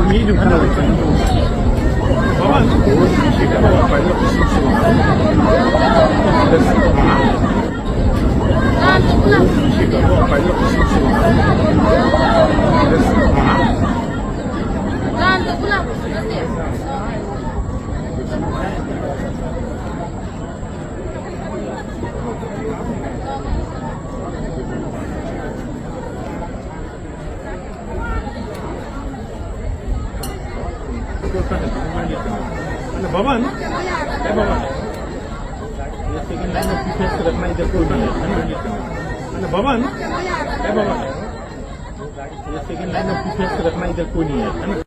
मी दुकानावर बाबा पाहिलं बाबा ना काय बाबा सेकंड लाईन ऑफ डिफेन्स करत नाही तर कोणी बाबा ना काय बाबा सेकंड लाईन ऑफ डिफेन्स करत नाही तर कोणी